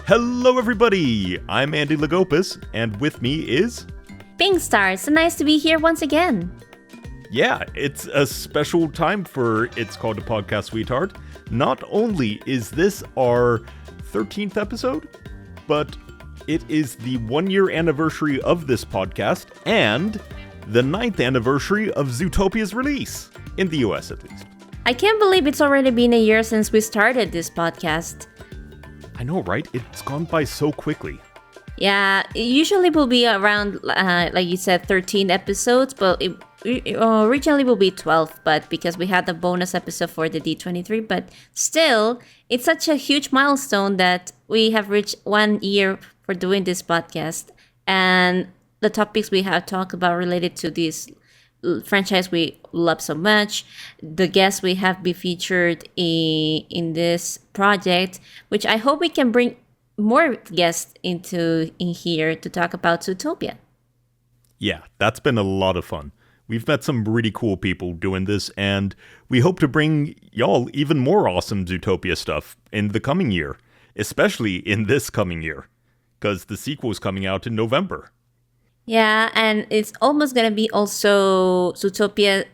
Hello everybody, I'm Andy Lagopus, and with me is... PinkStar, so nice to be here once again. Yeah, it's a special time for It's Called a Podcast, Sweetheart. Not only is this our 13th episode, but it is the 1-year anniversary of this podcast, and the 9th anniversary of Zootopia's release, in the US at least. I can't believe it's already been a year since we started this podcast. I know, right? It's gone by so quickly. Yeah, it usually will be around, like you said, 13 episodes, but it originally will be 12, but because we had the bonus episode for the D23, but still, it's such a huge milestone that we have reached 1 year for doing this podcast, and the topics we have talked about related to this franchise we love so much, the guests we have been featured in this project, which I hope we can bring more guests in here to talk about Zootopia. Yeah, that's been a lot of fun. We've met some really cool people doing this, and we hope to bring y'all even more awesome Zootopia stuff in the coming year, especially in this coming year, because the sequel's coming out in November. Yeah, and it's almost going to be also Zootopia.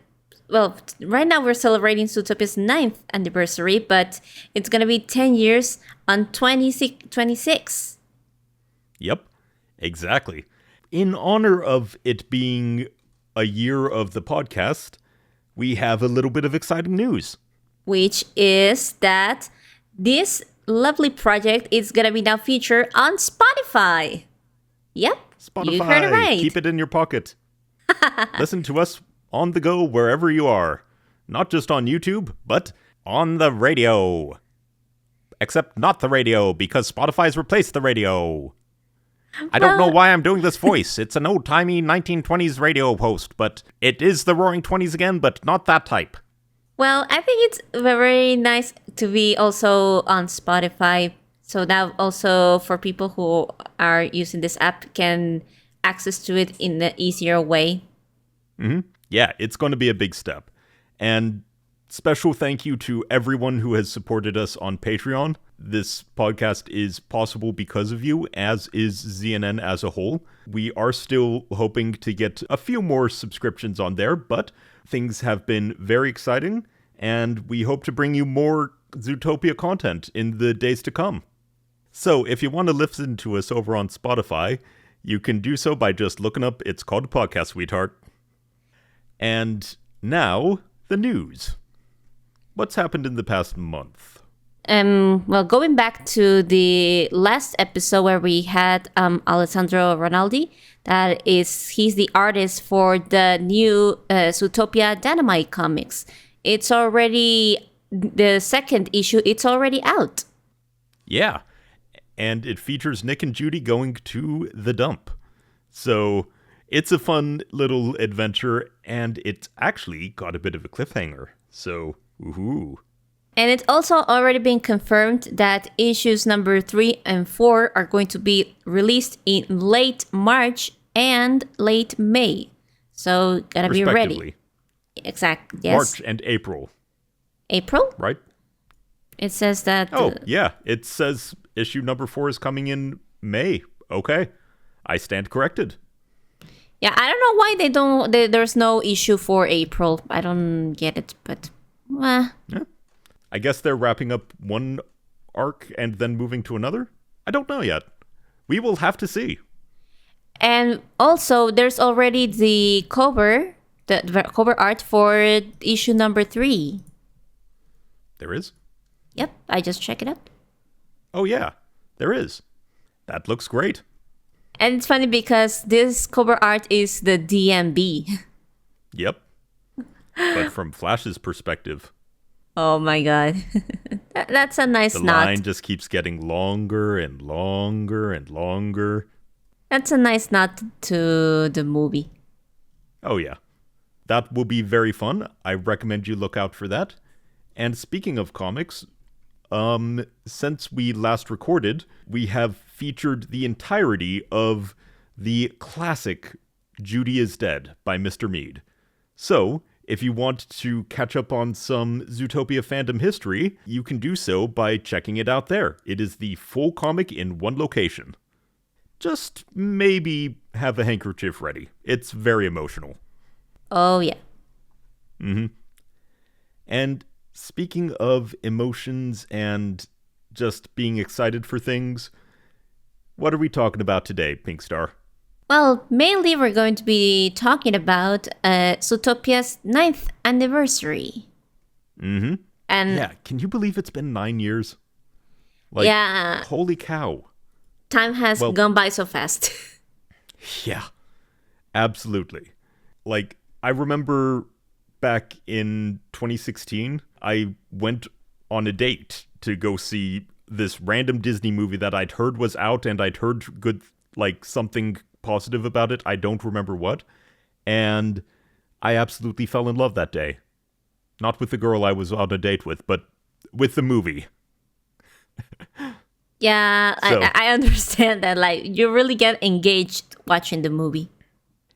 Well, right now we're celebrating Zootopia's 9th anniversary, but it's going to be 10 years on 2026. Yep, exactly. In honor of it being a year of the podcast, we have a little bit of exciting news. Which is that this lovely project is going to be now featured on Spotify. Yep. Spotify, you heard it right. Keep it in your pocket. Listen to us on the go wherever you are. Not just on YouTube, but on the radio. Except not the radio, because Spotify's replaced the radio. I don't know why I'm doing this voice. It's an old-timey 1920s radio host, but it is the Roaring 20s again, but not that type. Well, I think it's very nice to be also on Spotify. So that also for people who are using this app can access to it in an easier way. Mm-hmm. Yeah, it's going to be a big step. And special thank you to everyone who has supported us on Patreon. This podcast is possible because of you, as is ZNN as a whole. We are still hoping to get a few more subscriptions on there, but things have been very exciting, and we hope to bring you more Zootopia content in the days to come. So, if you want to listen to us over on Spotify, you can do so by just looking up It's Called a Podcast, Sweetheart. And now, the news. What's happened in the past month? Well, going back to the last episode where we had Alessandro Ronaldi, he's the artist for the new Zootopia Dynamite comics. It's already, the second issue, it's already out. Yeah. And it features Nick and Judy going to the dump. So it's a fun little adventure, and it's actually got a bit of a cliffhanger. So, woohoo. And it's also already been confirmed that issues number 3 and 4 are going to be released in late March and late May. So, gotta be ready. Exactly, yes. March and April. April? Right? It says that... yeah. It says issue number 4 is coming in May. Okay. I stand corrected. Yeah, I don't know why there's no issue for April. I don't get it, but... Yeah. I guess they're wrapping up one arc and then moving to another? I don't know yet. We will have to see. And also, there's already the cover art for issue number 3. There is? Yep, I just checked it out. Oh yeah, there is. That looks great. And it's funny because this cover art is the DMB. Yep. But from Flash's perspective. Oh my god. That's a nice The nod. line just keeps getting longer and longer and longer. That's a nice nod to the movie. Oh yeah. That will be very fun. I recommend you look out for that. And speaking of comics, since we last recorded, we have featured the entirety of the classic Judy is Dead by Mr. Mead. So, If you want to catch up on some Zootopia fandom history, you can do so by checking it out there. It is the full comic in one location. Just maybe have a handkerchief ready. It's very emotional. Oh, yeah. And speaking of emotions and just being excited for things, what are we talking about today, PinkStar? Well, mainly we're going to be talking about Zootopia's 9th anniversary. And yeah, can you believe it's been 9 years? Like, yeah. Holy cow. Time has gone by so fast. Yeah, absolutely. Like, I remember back in 2016, I went on a date to go see this random Disney movie that I'd heard was out, and I'd heard good, like, something positive about it. I don't remember what. And I absolutely fell in love that day. Not with the girl I was on a date with, but with the movie. Yeah, so, I understand that. Like, you really get engaged watching the movie.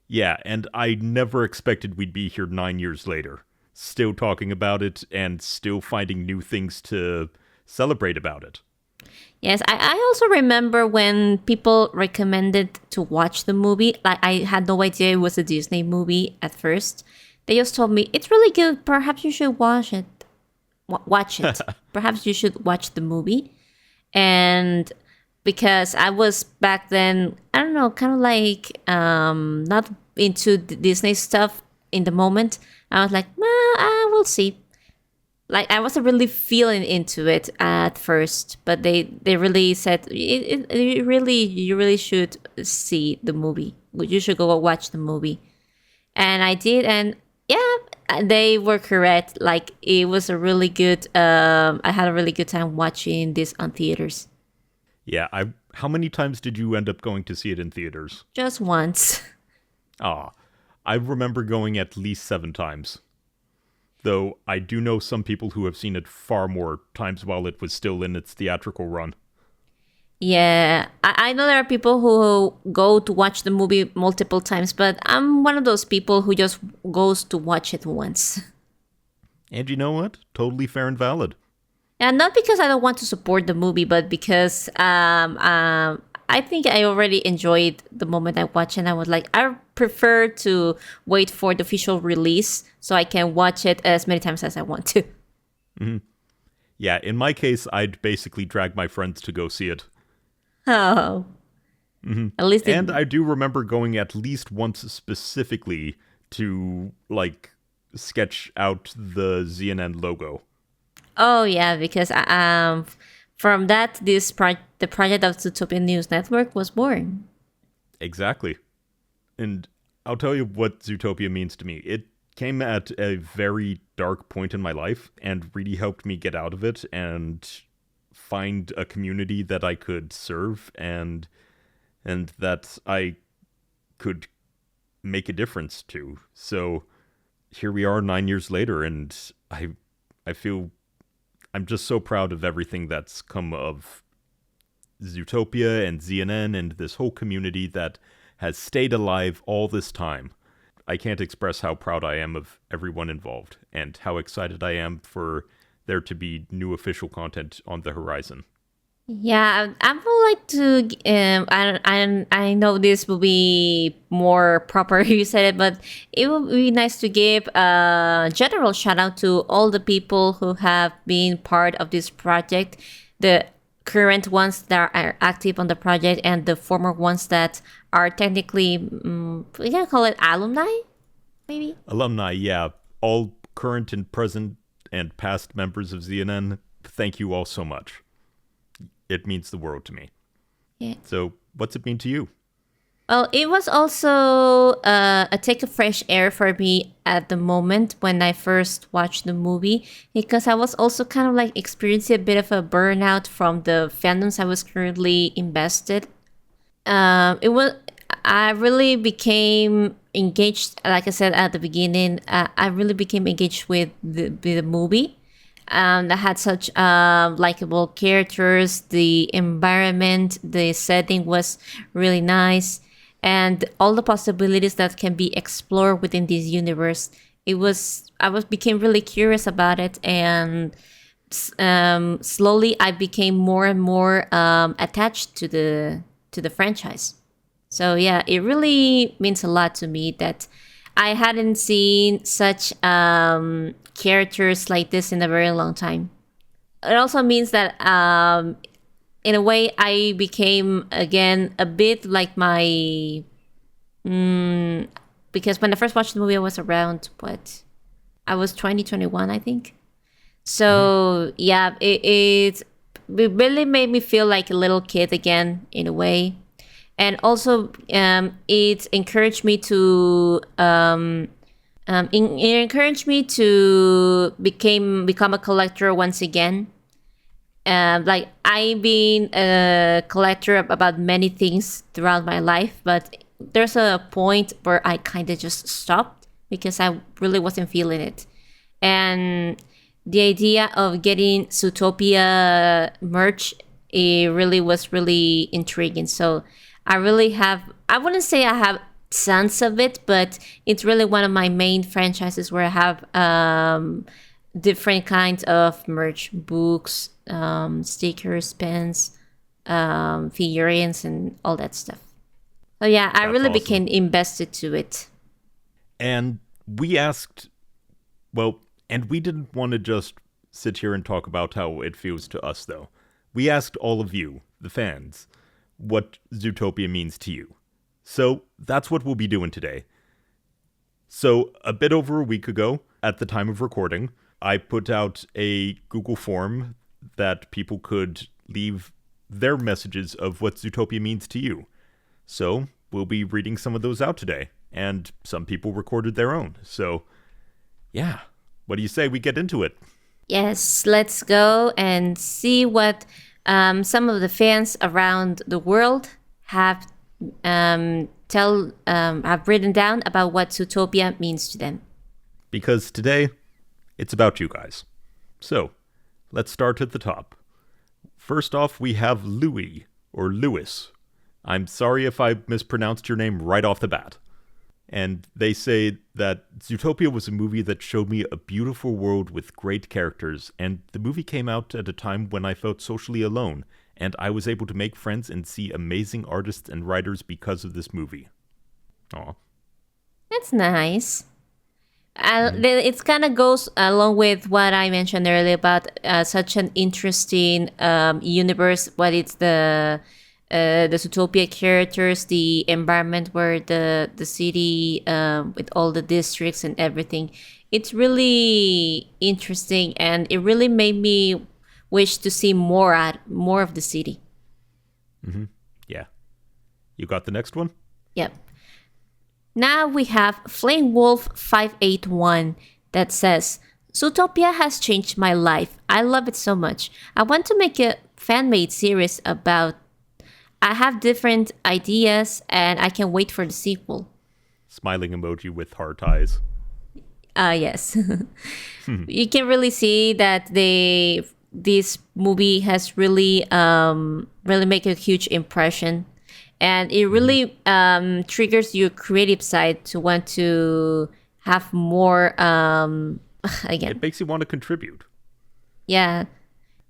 Yeah, and I never expected we'd be here 9 years later, still talking about it and still finding new things to celebrate about it. Yes, I also remember when people recommended to watch the movie. Like, I had no idea it was a Disney movie at first. They just told me, it's really good. Perhaps you should watch it. Watch it. Perhaps you should watch the movie. And because I was back then, I don't know, kind of like not into Disney stuff in the moment. I was like, well, I will see. Like, I wasn't really feeling into it at first, but they really said you really should see the movie. You should go watch the movie, and I did, and yeah, they were correct. Like, it was a really good. I had a really good time watching this on theaters. Yeah, how many times did you end up going to see it in theaters? Just once. I remember going at least 7 times. Though I do know some people who have seen it far more times while it was still in its theatrical run. Yeah, I know there are people who go to watch the movie multiple times, but I'm one of those people who just goes to watch it once. And you know what? Totally fair and valid. And not because I don't want to support the movie, but because I think I already enjoyed the moment I watched it. And I was like, I prefer to wait for the official release so I can watch it as many times as I want to. Mm-hmm. Yeah, in my case, I'd basically drag my friends to go see it. Oh. Mm-hmm. At least and I do remember going at least once specifically to, like, sketch out the ZNN logo. Oh, yeah, because from that, the project of Zootopia News Network was born. Exactly. And I'll tell you what Zootopia means to me. It came at a very dark point in my life and really helped me get out of it and find a community that I could serve and that I could make a difference to. So here we are 9 years later, and I feel I'm just so proud of everything that's come of Zootopia and ZNN and this whole community that has stayed alive all this time. I can't express how proud I am of everyone involved and how excited I am for there to be new official content on the horizon. Yeah, I would like to. I know this will be more proper. You said it, but it would be nice to give a general shout out to all the people who have been part of this project, the current ones that are active on the project, and the former ones that are technically, we can call it alumni, maybe. Alumni, yeah, all current and present and past members of ZNN. Thank you all so much. It means the world to me. Yeah. So, what's it mean to you? Well, it was also a take of fresh air for me at the moment when I first watched the movie, because I was also kind of like experiencing a bit of a burnout from the fandoms I was currently invested. I really became engaged, like I said at the beginning. I really became engaged with the movie. That had such likable characters. The environment, the setting was really nice, and all the possibilities that can be explored within this universe. I became really curious about it, and slowly I became more and more attached to the franchise. So yeah, it really means a lot to me that I hadn't seen such characters like this in a very long time. It also means that in a way I became again a bit like my because when I first watched the movie I was around what I was 2021 I think. So yeah, it really made me feel like a little kid again in a way, and also it encouraged me to it encouraged me to become a collector once again. Like I've been a collector about many things throughout my life, but there's a point where I kind of just stopped because I really wasn't feeling it, and the idea of getting Zootopia merch, it really was really intriguing. So I really have, I wouldn't say I have tons of it, but it's really one of my main franchises where I have different kinds of merch, books, stickers, pens, figurines, and all that stuff. So yeah, I really became invested to it. And we asked, well, and we didn't want to just sit here and talk about how it feels to us, though. We asked all of you, the fans, what Zootopia means to you. So that's what we'll be doing today. So a bit over a week ago, at the time of recording, I put out a Google form that people could leave their messages of what Zootopia means to you. So we'll be reading some of those out today. And some people recorded their own. So, yeah. What do you say we get into it? Yes, let's go and see what some of the fans around the world have have written down about what Zootopia means to them. Because today, it's about you guys. So, let's start at the top. First off, we have Louis, or Lewis. I'm sorry if I mispronounced your name right off the bat. And they say that Zootopia was a movie that showed me a beautiful world with great characters, and the movie came out at a time when I felt socially alone, and I was able to make friends and see amazing artists and writers because of this movie. Aw. That's nice. It kind of goes along with what I mentioned earlier about such an interesting universe. What it's the Zootopia characters, the environment where the city with all the districts and everything. It's really interesting, and it really made me wish to see more of the city. Mm-hmm. Yeah. You got the next one? Yep. Now we have Flame Wolf 581 that says, Zootopia has changed my life. I love it so much. I want to make a fan-made series about. I have different ideas and I can't wait for the sequel. Smiling emoji with heart eyes. Yes. You can really see that this movie has really really make a huge impression, and it really triggers your creative side to want to have more again. It makes you want to contribute. Yeah.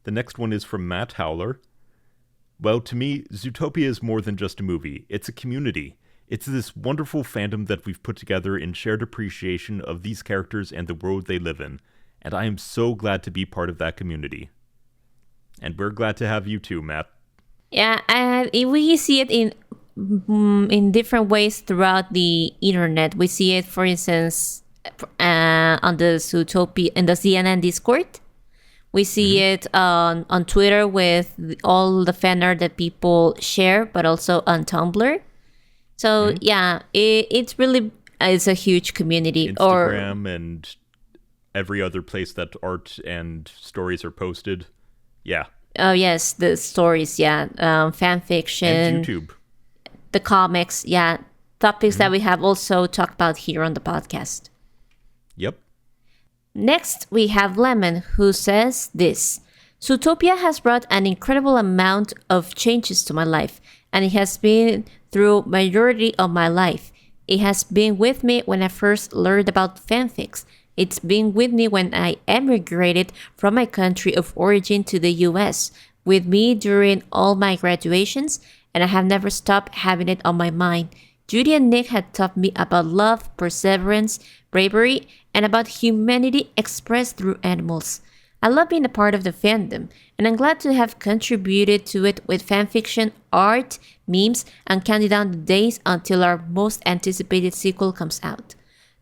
The next one is from Matt Howler. Well, to me, Zootopia is more than just a movie. It's a community. It's this wonderful fandom that we've put together in shared appreciation of these characters and the world they live in. And I am so glad to be part of that community. And we're glad to have you too, Matt. Yeah, and we see it in different ways throughout the internet. We see it, for instance, on the Zootopia in the CNN Discord. We see it on Twitter with all the fan art that people share, but also on Tumblr. So yeah, it's really it's a huge community. Instagram and every other place that art and stories are posted. Yeah. Oh yes, the stories. Yeah, fan fiction. And YouTube. The comics. Yeah, topics that we have also talked about here on the podcast. Yep. Next, we have Lemon, who says this. Zootopia has brought an incredible amount of changes to my life, and it has been through majority of my life. It has been with me when I first learned about fanfics. It's been with me when I emigrated from my country of origin to the US, with me during all my graduations, and I have never stopped having it on my mind. Judy and Nick had taught me about love, perseverance, bravery, and about humanity expressed through animals. I love being a part of the fandom, and I'm glad to have contributed to it with fanfiction, art, memes, and counting down the days until our most anticipated sequel comes out.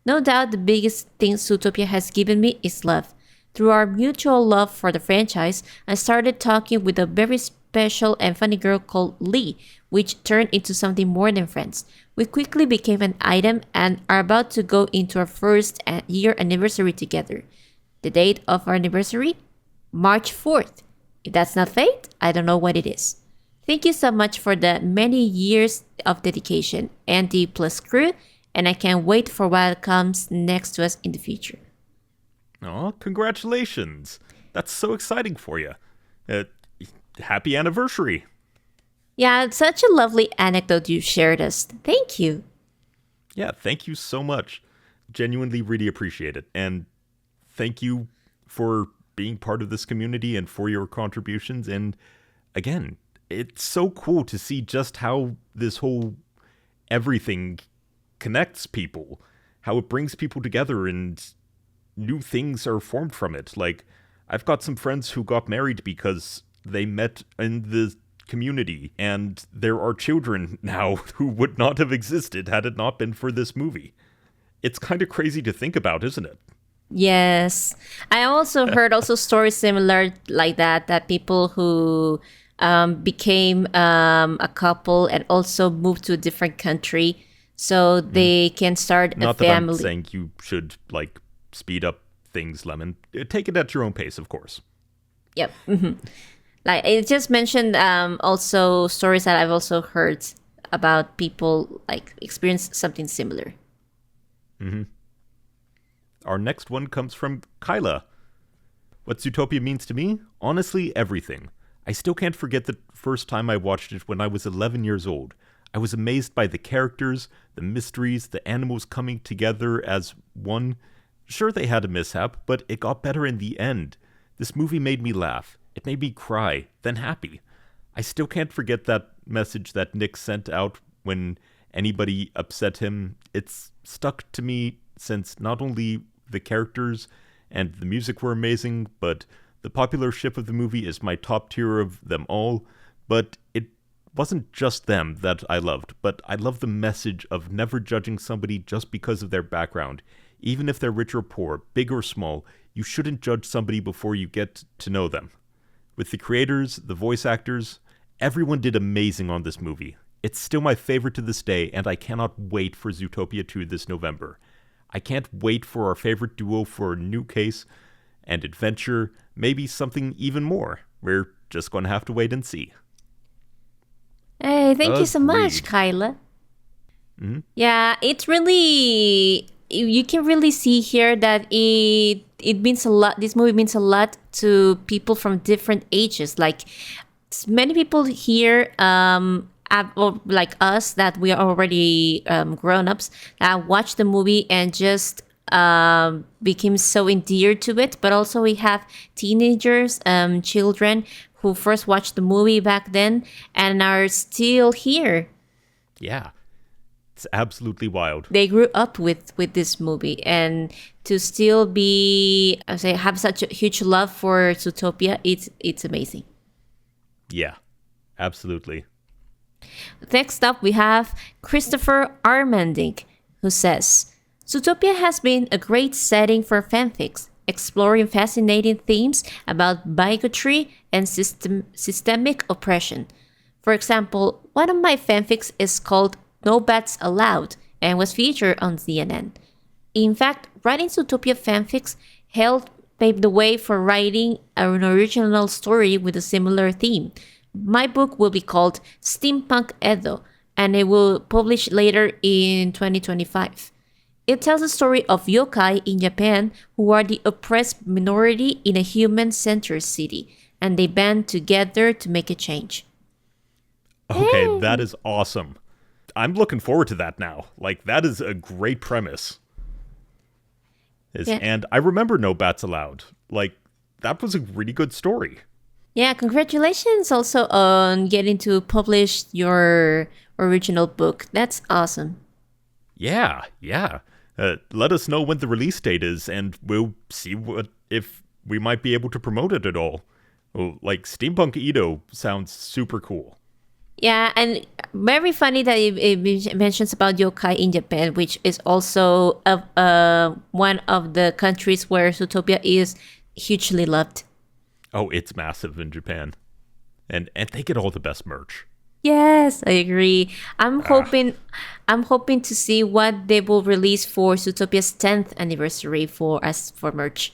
No doubt the biggest thing Zootopia has given me is love. Through our mutual love for the franchise, I started talking with a very special and funny girl called Lee, which turned into something more than friends. We quickly became an item and are about to go into our first year anniversary together. The date of our anniversary? March 4th. If that's not fate, I don't know what it is. Thank you so much for the many years of dedication, Andy plus crew, and I can't wait for what comes next to us in the future. Oh, congratulations. That's so exciting for you. Happy anniversary. Yeah, it's such a lovely anecdote you shared us. Thank you. Yeah, thank you so much. Genuinely really appreciate it. And thank you for being part of this community and for your contributions. And again, it's so cool to see just how this whole everything connects people, how it brings people together and new things are formed from it. Like, I've got some friends who got married because they met in the community, and there are children now who would not have existed had it not been for this movie. It's kind of crazy to think about, isn't it? Yes. I also heard stories similar like that people who became a couple and also moved to a different country so they can start a Not family. That I'm saying you should, like, speed up things, Lemon. Take it at your own pace, of course. Yep. Mm-hmm. Like, it just mentioned also stories that I've also heard about people like experience something similar. Mm-hmm. Our next one comes from Kyla. What Zootopia means to me? Honestly, everything. I still can't forget the first time I watched it when I was 11 years old. I was amazed by the characters, the mysteries, the animals coming together as one. Sure, they had a mishap, but it got better in the end. This movie made me laugh. It made me cry, then happy. I still can't forget that message that Nick sent out when anybody upset him. It's stuck to me since not only the characters and the music were amazing, but the popular ship of the movie is my top tier of them all. But it wasn't just them that I loved, but I love the message of never judging somebody just because of their background. Even if they're rich or poor, big or small, you shouldn't judge somebody before you get to know them. With the creators, the voice actors, everyone did amazing on this movie. It's still my favorite to this day, and I cannot wait for Zootopia 2 this November. I can't wait for our favorite duo for a new case and adventure, maybe something even more. We're just going to have to wait and see. Hey, thank you so much, Kyla. Mm-hmm. Yeah, it's really, you can really see here that it means a lot. This movie means a lot to people from different ages. Like, many people here, like us, that we are already grown-ups, watch the movie and just became so endeared to it. But also we have teenagers, children who first watched the movie back then and are still here. Yeah. It's absolutely wild. They grew up with this movie, and to still be, have such a huge love for Zootopia, it's amazing. Yeah, absolutely. Next up, we have Christopher Armandink, who says, Zootopia has been a great setting for fanfics, exploring fascinating themes about bigotry and systemic oppression. For example, one of my fanfics is called No Bats Allowed and was featured on CNN. In fact, writing Zootopia fanfics helped pave the way for writing an original story with a similar theme. My book will be called Steampunk Edo, and it will publish later in 2025. It tells the story of yokai in Japan who are the oppressed minority in a human-centered city, and they band together to make a change. Okay, that is awesome. I'm looking forward to that now. Like, that is a great premise. Yeah. And I remember No Bats Allowed. Like, that was a really good story. Yeah, congratulations also on getting to publish your original book. That's awesome. Yeah. Let us know when the release date is, and we'll see if we might be able to promote it at all. Oh, like, Steampunk Edo sounds super cool. Yeah, and very funny that it mentions about yokai in Japan, which is also one of the countries where Zootopia is hugely loved. Oh, it's massive in Japan. And they get all the best merch. Yes, I agree. I'm hoping to see what they will release for Zootopia's 10th anniversary for merch.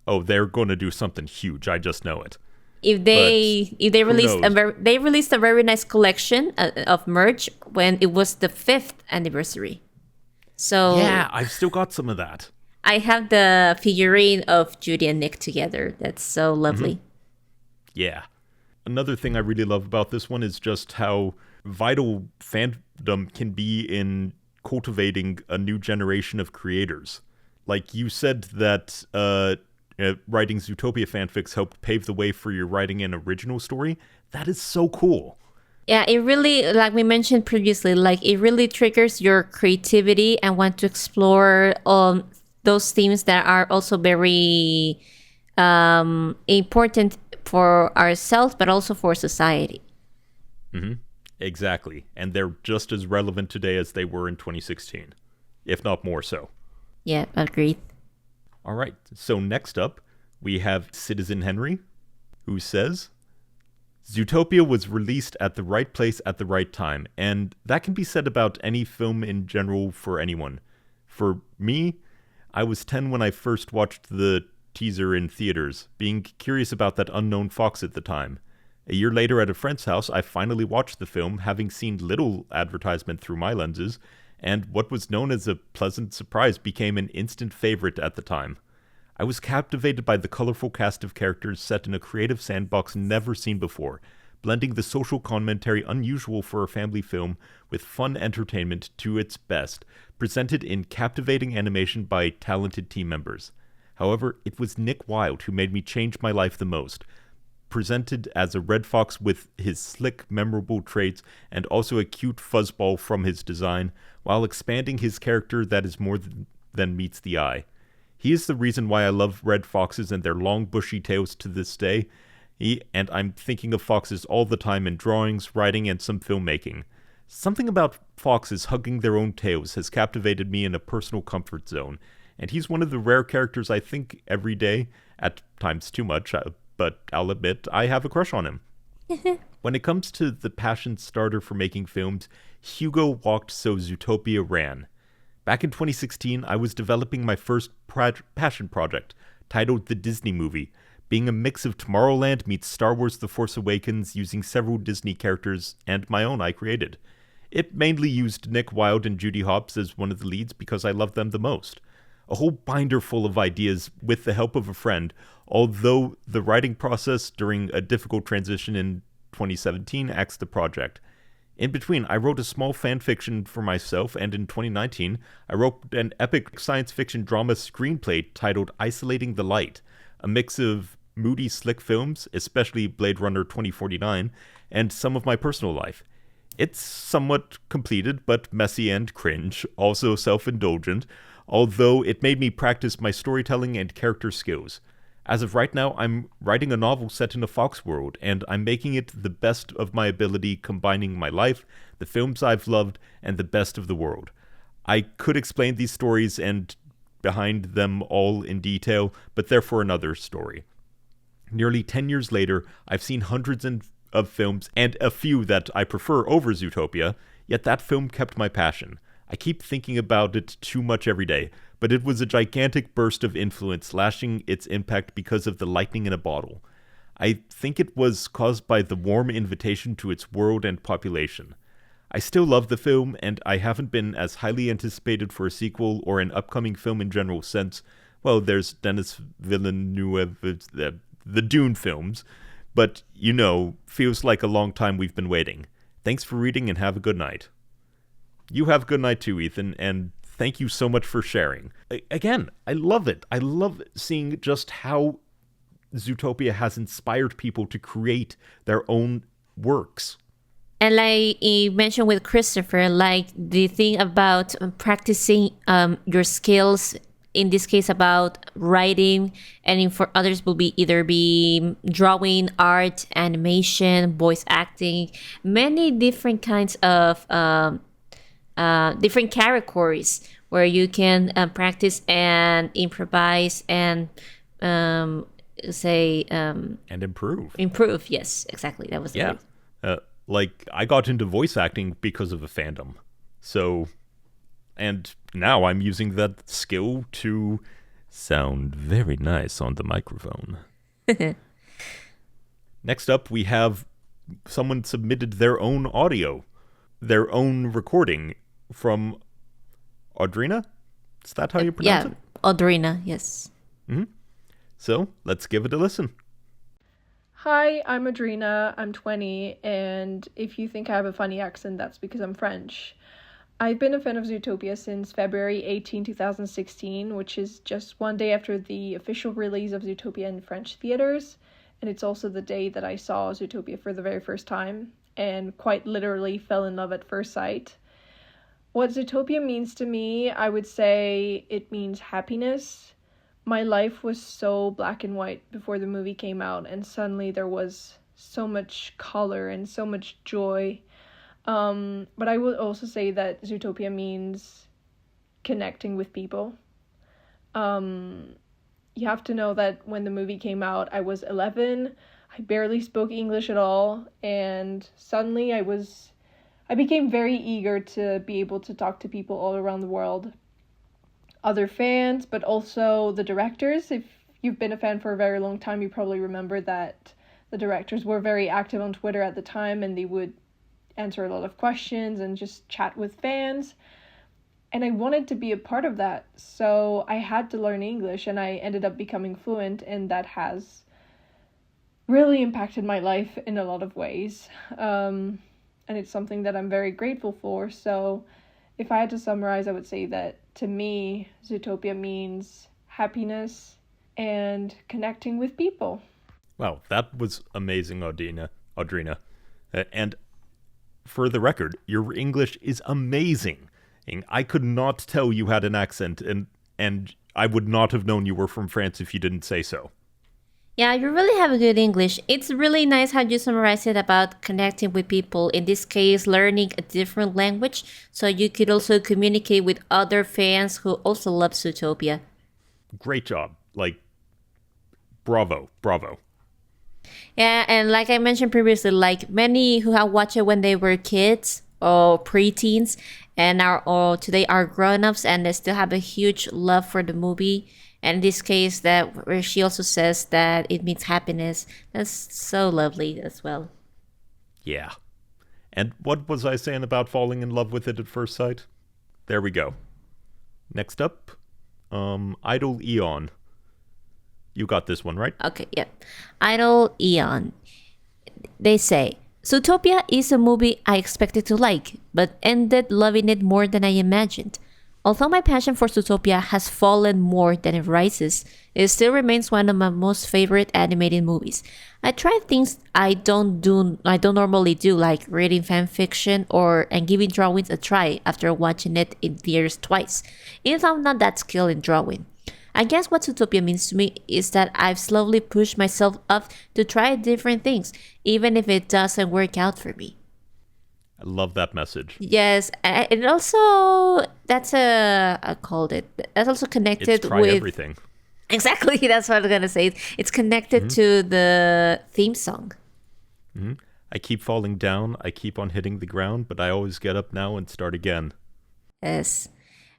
Oh, they're going to do something huge. I just know it. If they released a very nice collection of merch when it was the 5th anniversary. So yeah, I've still got some of that. I have the figurine of Judy and Nick together. That's so lovely. Mm-hmm. Yeah. Another thing I really love about this one is just how vital fandom can be in cultivating a new generation of creators. Like you said that writing Zootopia fanfics helped pave the way for your writing an original story. That is so cool. Yeah, it really, like we mentioned previously, like it really triggers your creativity and want to explore those themes that are also very important for ourselves, but also for society. Mm-hmm. Exactly. And they're just as relevant today as they were in 2016, if not more so. Yeah, agreed. All right. So next up, we have Citizen Henry, who says, Zootopia was released at the right place at the right time, and that can be said about any film in general for anyone. For me, I was 10 when I first watched the teaser in theaters, being curious about that unknown fox at the time. A year later at a friend's house, I finally watched the film, having seen little advertisement through my lenses, and what was known as a pleasant surprise became an instant favorite at the time. I was captivated by the colorful cast of characters set in a creative sandbox never seen before, blending the social commentary unusual for a family film with fun entertainment to its best, presented in captivating animation by talented team members. However, it was Nick Wilde who made me change my life the most, presented as a red fox with his slick, memorable traits and also a cute fuzzball from his design, while expanding his character that is more than meets the eye. He is the reason why I love red foxes and their long bushy tails to this day, and I'm thinking of foxes all the time in drawings, writing, and some filmmaking. Something about foxes hugging their own tails has captivated me in a personal comfort zone, and he's one of the rare characters I think every day, at times too much, but I'll admit I have a crush on him. When it comes to the passion starter for making films, Hugo walked so Zootopia ran. Back in 2016, I was developing my first passion project, titled The Disney Movie, being a mix of Tomorrowland meets Star Wars The Force Awakens using several Disney characters and my own I created. It mainly used Nick Wilde and Judy Hopps as one of the leads because I love them the most. A whole binder full of ideas with the help of a friend, although the writing process during a difficult transition in 2017 axed the project. In between, I wrote a small fan fiction for myself, and in 2019, I wrote an epic science fiction drama screenplay titled Isolating the Light, a mix of moody, slick films, especially Blade Runner 2049, and some of my personal life. It's somewhat completed, but messy and cringe, also self-indulgent, although it made me practice my storytelling and character skills. As of right now, I'm writing a novel set in a fox world, and I'm making it the best of my ability, combining my life, the films I've loved, and the best of the world. I could explain these stories and behind them all in detail, but they're for another story. Nearly 10 years later, I've seen hundreds of films, and a few that I prefer over Zootopia, yet that film kept my passion. I keep thinking about it too much every day, but it was a gigantic burst of influence, lashing its impact because of the lightning in a bottle. I think it was caused by the warm invitation to its world and population. I still love the film, and I haven't been as highly anticipated for a sequel or an upcoming film in general since, well, there's Denis Villeneuve, the Dune films, but, feels like a long time we've been waiting. Thanks for reading and have a good night. You have a good night too, Ethan, and thank you so much for sharing. Again, I love it. I love seeing just how Zootopia has inspired people to create their own works. And like you mentioned with Christopher, like the thing about practicing your skills, in this case about writing, and for others will be either be drawing, art, animation, voice acting, many different kinds of different categories where you can practice and improvise and and improve. Improve, yes, exactly. That was the word. Like, I got into voice acting because of a fandom. So, and now I'm using that skill to sound very nice on the microphone. Next up, we have someone submitted their own audio, their own recording from Audrina? Is that how you pronounce it? Yeah, Audrina, yes. Mm-hmm. So, let's give it a listen. Hi, I'm Adrina, I'm 20, and if you think I have a funny accent, that's because I'm French. I've been a fan of Zootopia since February 18, 2016, which is just one day after the official release of Zootopia in French theaters, and it's also the day that I saw Zootopia for the very first time, and quite literally fell in love at first sight. What Zootopia means to me, I would say it means happiness. My life was so black and white before the movie came out, and suddenly there was so much color and so much joy. But I would also say that Zootopia means connecting with people. You have to know that when the movie came out, I was 11, I barely spoke English at all, and suddenly I became very eager to be able to talk to people all around the world. Other fans, but also the directors. If you've been a fan for a very long time, you probably remember that the directors were very active on Twitter at the time, and they would answer a lot of questions and just chat with fans. And I wanted to be a part of that, so I had to learn English, and I ended up becoming fluent, and that has really impacted my life in a lot of ways. And it's something that I'm very grateful for. So if I had to summarize, I would say that to me, Zootopia means happiness and connecting with people. Wow, that was amazing, Audrina. And for the record, your English is amazing. I could not tell you had an accent, and I would not have known you were from France if you didn't say so. Yeah, you really have a good English. It's really nice how you summarize it about connecting with people. In this case, learning a different language, so you could also communicate with other fans who also love Zootopia. Great job. Like, bravo. Yeah, and like I mentioned previously, like many who have watched it when they were kids or preteens and today are grown-ups, and they still have a huge love for the movie. And in this case, that where she also says that it means happiness. That's so lovely as well. Yeah. And what was I saying about falling in love with it at first sight? There we go. Next up, Idol Eon. You got this one, right? Okay, yeah. Idol Eon. They say, Zootopia is a movie I expected to like, but ended loving it more than I imagined. Although my passion for Zootopia has fallen more than it rises, it still remains one of my most favorite animated movies. I tried things I don't normally do, like reading fan fiction and giving drawings a try after watching it in theaters twice, even though I'm not that skilled in drawing. I guess what Zootopia means to me is that I've slowly pushed myself up to try different things, even if it doesn't work out for me. I love that message. Yes, and also that's I called it. That's also connected it's try with everything. Exactly, that's what I'm gonna say. It's connected to the theme song. Mm-hmm. I keep falling down. I keep on hitting the ground, but I always get up now and start again. Yes,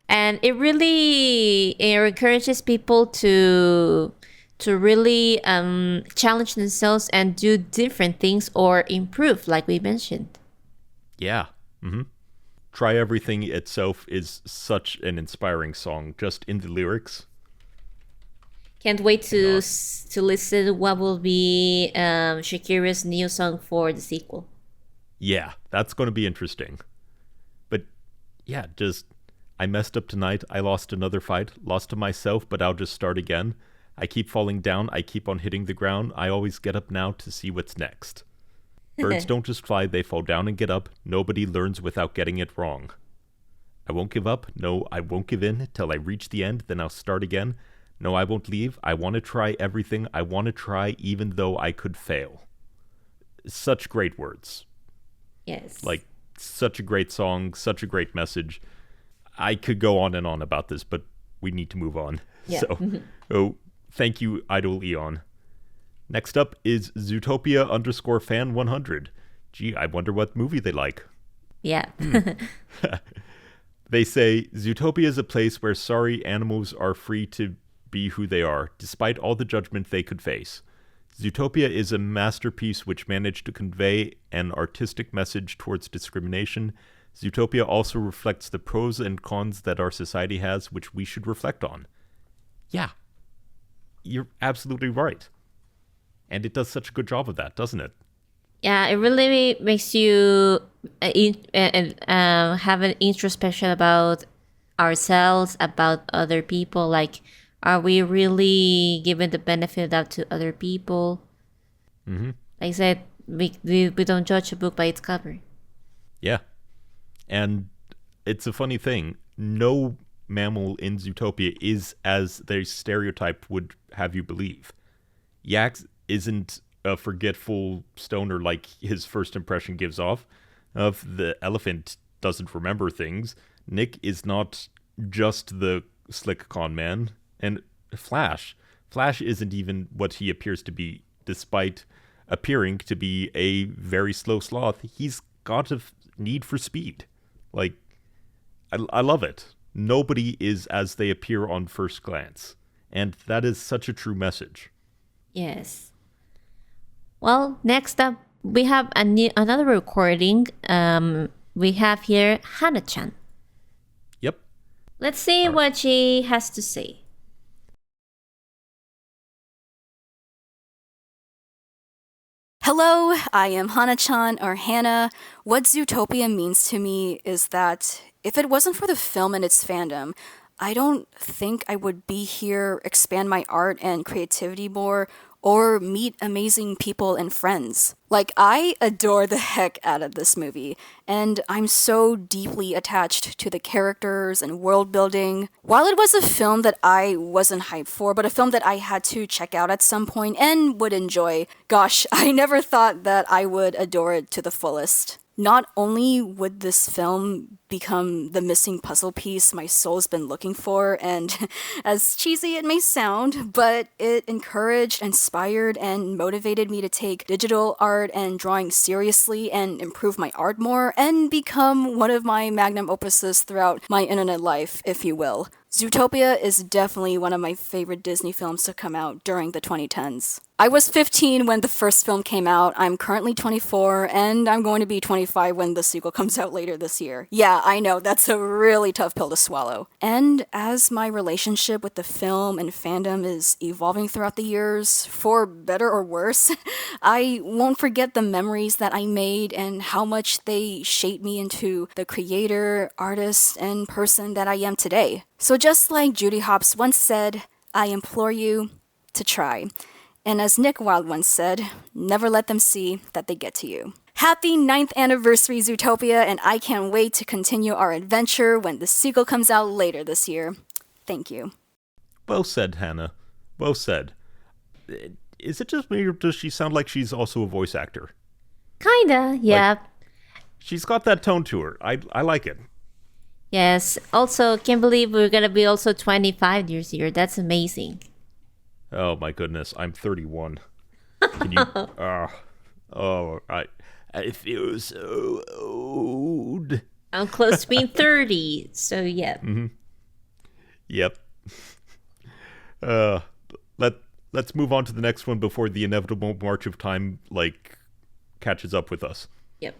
and it really encourages people to really challenge themselves and do different things or improve, like we mentioned. Yeah. Mm-hmm. Try Everything itself is such an inspiring song, just in the lyrics. Can't wait to listen what will be Shakira's new song for the sequel. Yeah, that's going to be interesting. But Yeah, just, I messed up tonight. I lost another fight. Lost to myself, but I'll just start again. I keep falling down. I keep on hitting the ground. I always get up now to see what's next. Birds don't just fly, they fall down and get up. Nobody learns without getting it wrong. I won't give up. No, I won't give in till I reach the end. Then I'll start again. No, I won't leave. I want to try everything. I want to try even though I could fail. Such great words. Yes. Like, such a great song, such a great message. I could go on and on about this, but we need to move on. Yeah. So, thank you, Idol Eon. Next up is Zootopia_fan100. Gee, I wonder what movie they like. Yeah. They say, Zootopia is a place where sorry animals are free to be who they are, despite all the judgment they could face. Zootopia is a masterpiece which managed to convey an artistic message towards discrimination. Zootopia also reflects the pros and cons that our society has, which we should reflect on. Yeah, you're absolutely right. And it does such a good job of that, doesn't it? Yeah, it really makes you have an introspection about ourselves, about other people. Like, are we really giving the benefit of doubt to other people? Mm-hmm. Like I said, we don't judge a book by its cover. Yeah. And it's a funny thing. No mammal in Zootopia is as their stereotype would have you believe. Yak isn't a forgetful stoner like his first impression gives off. The elephant doesn't remember things. Nick is not just the slick con man. And Flash isn't even what he appears to be, despite appearing to be a very slow sloth. He's got a need for speed. Like, I love it. Nobody is as they appear on first glance. And that is such a true message. Yes. Well, next up, we have another recording. We have here Hana-chan. Yep. Let's see what she has to say. Hello, I am Hana-chan, or Hannah. What Zootopia means to me is that if it wasn't for the film and its fandom, I don't think I would be here, expand my art and creativity more, or meet amazing people and friends. Like, I adore the heck out of this movie, and I'm so deeply attached to the characters and world building. While it was a film that I wasn't hyped for, but a film that I had to check out at some point and would enjoy, gosh, I never thought that I would adore it to the fullest. Not only would this film become the missing puzzle piece my soul's been looking for, and as cheesy it may sound, but it encouraged, inspired, and motivated me to take digital art and drawing seriously and improve my art more and become one of my magnum opuses throughout my internet life, if you will. Zootopia is definitely one of my favorite Disney films to come out during the 2010s. I was 15 when the first film came out, I'm currently 24, and I'm going to be 25 when the sequel comes out later this year. Yeah, I know, that's a really tough pill to swallow. And as my relationship with the film and fandom is evolving throughout the years, for better or worse, I won't forget the memories that I made and how much they shaped me into the creator, artist, and person that I am today. So just like Judy Hopps once said, I implore you to try. And as Nick Wilde once said, never let them see that they get to you. Happy 9th anniversary Zootopia, and I can't wait to continue our adventure when the sequel comes out later this year. Thank you. Well said, Hannah. Well said. Is it just me, or does she sound like she's also a voice actor? Kinda, yeah. Like, she's got that tone to her. I like it. Yes. Also, can't believe we're gonna be also 25 years here. That's amazing. Oh my goodness, I'm 31. Can you? I feel so old. I'm close to being 30, so yeah. Mm-hmm. Yep. Let's move on to the next one before the inevitable march of time catches up with us. Yep.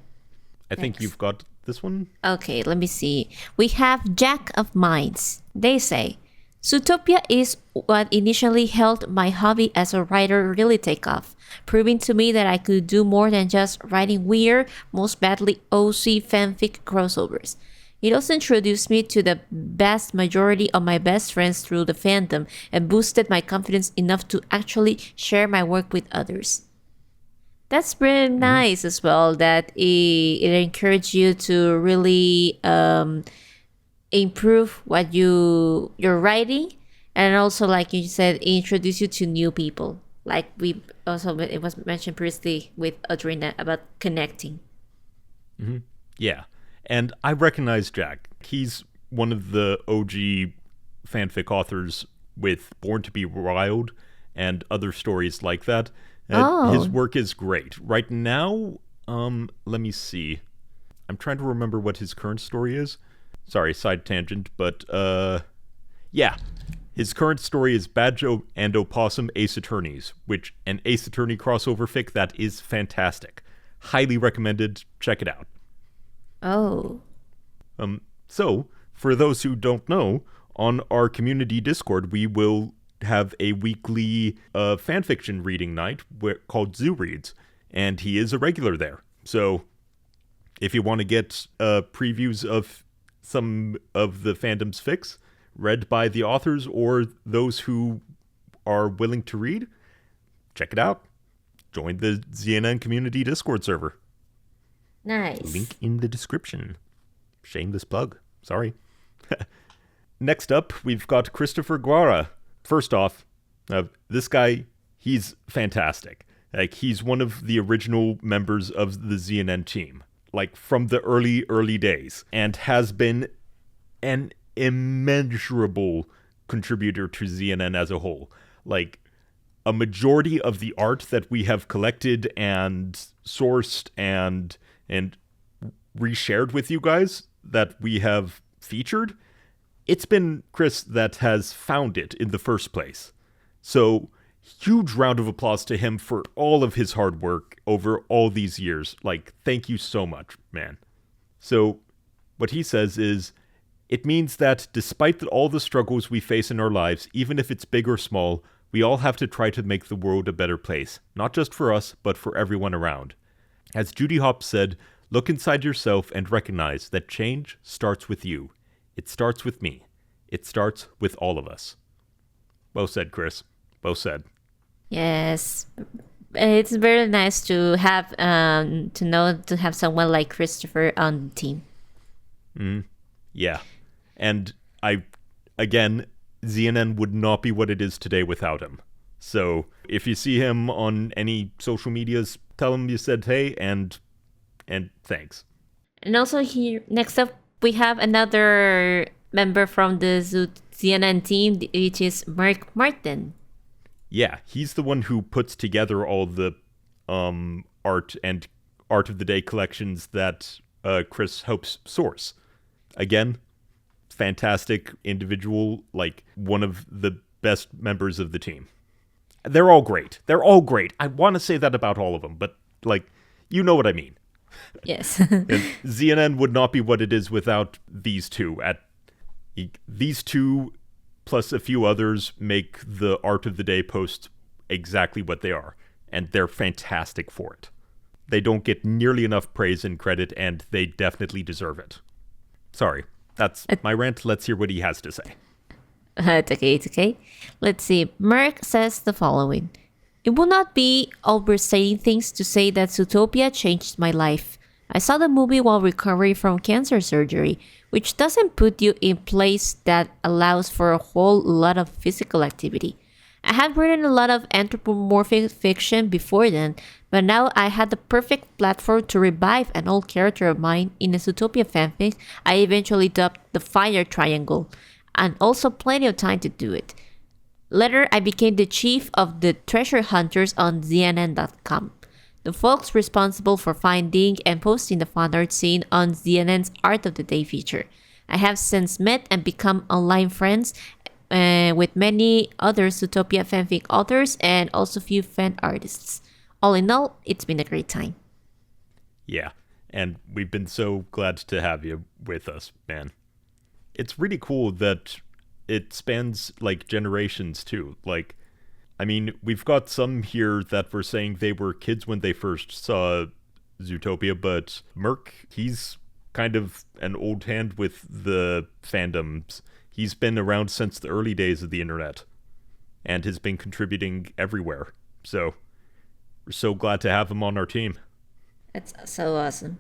I think you've got this one. Okay, let me see. We have Jack of Minds. They say, Zootopia is what initially held my hobby as a writer really take off, proving to me that I could do more than just writing weird, most badly OC fanfic crossovers. It also introduced me to the vast majority of my best friends through the fandom and boosted my confidence enough to actually share my work with others. That's pretty nice as well, that it encouraged you to really improve what you're writing, and also, like you said, introduce you to new people. Like we also, it was mentioned previously with Adrina about connecting. Yeah. And I recognize Jack. He's one of the OG fanfic authors with Born to be Wild and other stories like that. His work is great. Right now, let me see. I'm trying to remember what his current story is. Sorry, side tangent, but yeah. His current story is Badger and Opossum Ace Attorneys, which an Ace Attorney crossover fic that is fantastic. Highly recommended. Check it out. Oh. So, for those who don't know, on our community Discord, we will have a weekly fanfiction reading night called Zoo Reads, and he is a regular there. So, if you want to get previews of some of the fandom's fics read by the authors or those who are willing to read, check it out. Join the ZNN community Discord server. Nice. Link in the description. Shameless plug. Sorry. Next up, we've got Christopher Guara. First off, this guy, he's fantastic. Like, he's one of the original members of the ZNN team, like from the early days, and has been an immeasurable contributor to ZNN as a whole. Like, a majority of the art that we have collected and sourced and reshared with you guys that we have featured, it's been Chris that has found it in the first place. So, huge round of applause to him for all of his hard work over all these years. Like, thank you so much, man. So, what he says is, it means that despite all the struggles we face in our lives, even if it's big or small, we all have to try to make the world a better place. Not just for us, but for everyone around. As Judy Hopps said, look inside yourself and recognize that change starts with you. It starts with me. It starts with all of us. Well said, Chris. Well said. Yes. It's very nice to have to have someone like Christopher on the team. Yeah. And again, ZNN would not be what it is today without him. So if you see him on any social medias, tell him you said hey and thanks. And also here, next up, we have another member from the ZNN team, which is Mark Martin. Yeah, he's the one who puts together all the art and art of the day collections that Chris hopes source. Again, fantastic individual, like one of the best members of the team. They're all great. They're all great. I want to say that about all of them, but like, you know what I mean. Yes. And ZNN would not be what it is without these two. These two plus a few others make the art of the day posts exactly what they are, and they're fantastic for it. They don't get nearly enough praise and credit, and they definitely deserve it. Sorry, that's my rant. Let's hear what he has to say. It's okay. Let's see. Merck says the following. It will not be overstating things to say that Zootopia changed my life. I saw the movie while recovering from cancer surgery, which doesn't put you in place that allows for a whole lot of physical activity. I had written a lot of anthropomorphic fiction before then, but now I had the perfect platform to revive an old character of mine in a Zootopia fanfic I eventually dubbed the Fire Triangle, and also plenty of time to do it. Later, I became the chief of the treasure hunters on ZNN.com, the folks responsible for finding and posting the fan art scene on ZNN's Art of the Day feature. I have since met and become online friends with many other Zootopia fanfic authors and also few fan artists. All in all, it's been a great time. Yeah, and we've been so glad to have you with us, man. It's really cool that it spans, like, generations, too. Like, I mean, we've got some here that were saying they were kids when they first saw Zootopia, but Merc, he's kind of an old hand with the fandoms. He's been around since the early days of the internet and has been contributing everywhere. So we're so glad to have him on our team. That's so awesome.